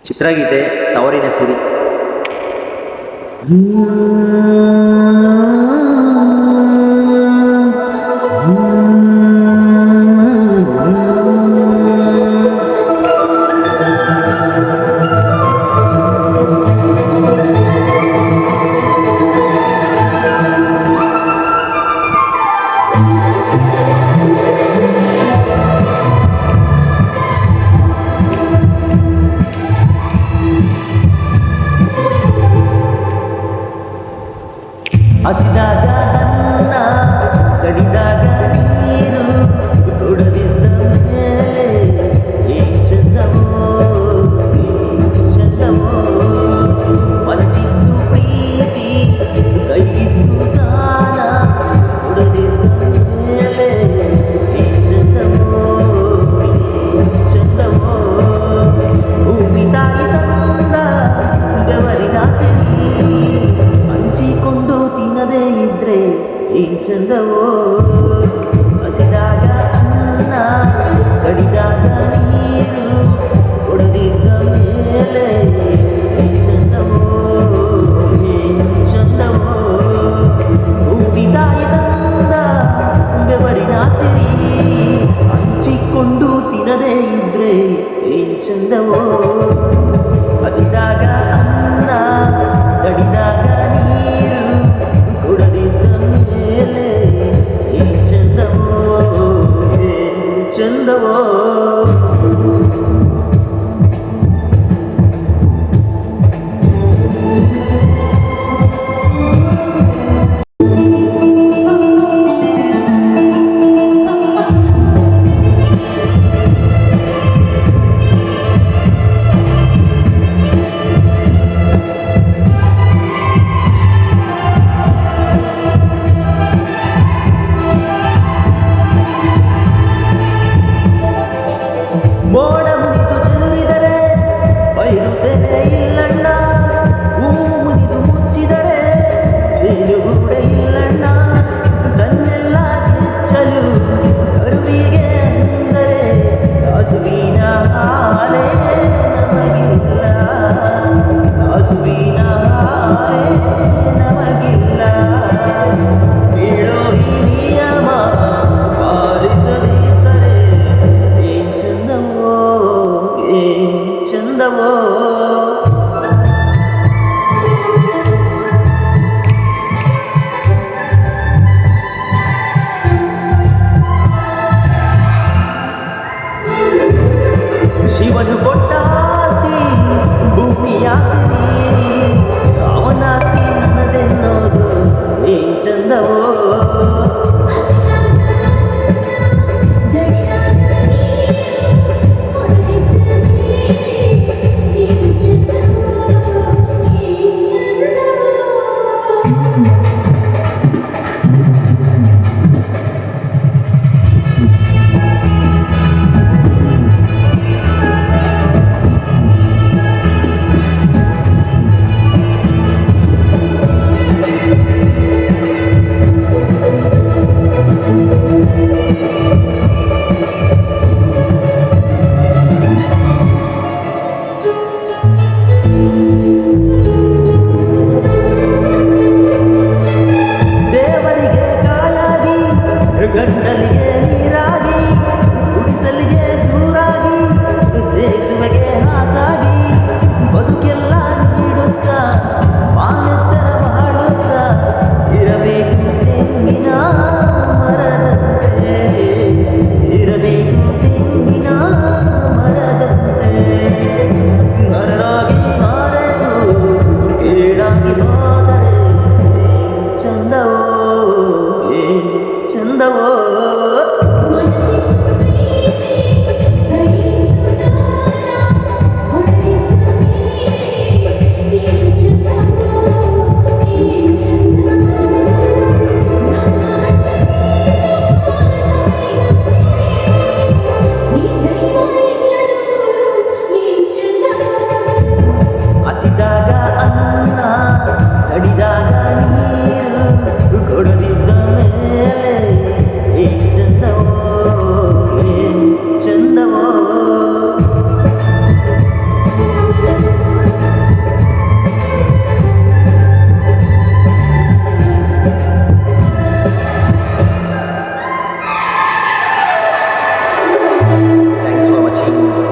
ಚಿತ್ರಗೀತೆ ತವರಿನ ಸಿರಿ. ಹಸಿದಾಗ ಅನ್ನ ಕಡಿದಾಗ ನೀರು ಕೊಡದಿದ್ದ ಮೇಲೆ ಏನ್ ಚಂದವೋ ಚಂದವೋ, ಮನಸ್ಸಿದ್ದು ಪ್ರೀತಿ ಕೈಗಿದ್ದು ದಾನ ಕೊಡದಿದ್ದ ಮೇಲೆ ಏನ್ ಚಂದವೋ ಚಂದವೋ, ಭೂಮಿ ತಾಯಿ ತಂದ ಬೆವರಿನ ಸಿರಿ ಹಂಚಿಕೊಂಡು ತಿನ್ನದೇ ಇದ್ರೆ ಏನ್ ಚಂದವೋ, ಹಸಿದಾಗ ಅನ್ನ ಕಡಿದಾಗ ನೀರು ಕೊಡದಿದ್ದ ಮೇಲೆ ಏನ್ ಚಂದವೋ ಏನ್ ಚಂದವೋ, ಭೂಮಿ ತಾಯಿ ತಂದ ಬೆವರಿನ ಸಿರಿ ಹಂಚಿಕೊಂಡು ತಿನ್ನದೇ ಇದ್ರೆ ಏನ್ ಚಂದವೋ, ಹಸಿದಾಗ ಅನ್ನ ಕಡಿದಾಗ ನೀರು ಕೊಡದಿದ್ದ ಮೇಲೆ ಏನ್ ಚಂದವೋ ಏನ್ ಚಂದವೋ. ಮೋಡ ಮುನಿದು ಚದುರಿದರೆ ಬೈರುತ್ತೇನೆ ಇಲ್ಲಣ್ಣ, ಹೂ ಮುನಿದು ಮುಚ್ಚಿದರೆ ಜೇನುಗೂಡ ಇಲ್ಲಣ್ಣ, ತನ್ನೆಲ್ಲ ಕೆಚ್ಚಲು ಕರುವಿಗೆ ಅಂದರೆ ಹಸುವಿನ ಹಾಲೇ ನಮಗಿಲ್ಲ, ಹಸುವಿನ ಹಾಲೇ ನಮಗಿಲ್ಲ, ಬೀಳೋ ಈ ನಿಯಮ ಪಾಲಿಸದಿದ್ದರೆ ಏನ್ ಚಂದವೋ ಏನ್ ಚಂದವೋ. ಶಿವನು ಕೊಟ್ಟ ಆಸ್ತಿ ಭೂಮಿಯ ಸಿರಿ, ಅವನ ಆಸ್ತಿ ನನ್ನದೆನ್ನೋದು ಏನ್ ಚಂದವೋ, ಥ್ಯಾಂಕ್ಸ್ ಫಾರ್ ವಾಚಿಂಗ್.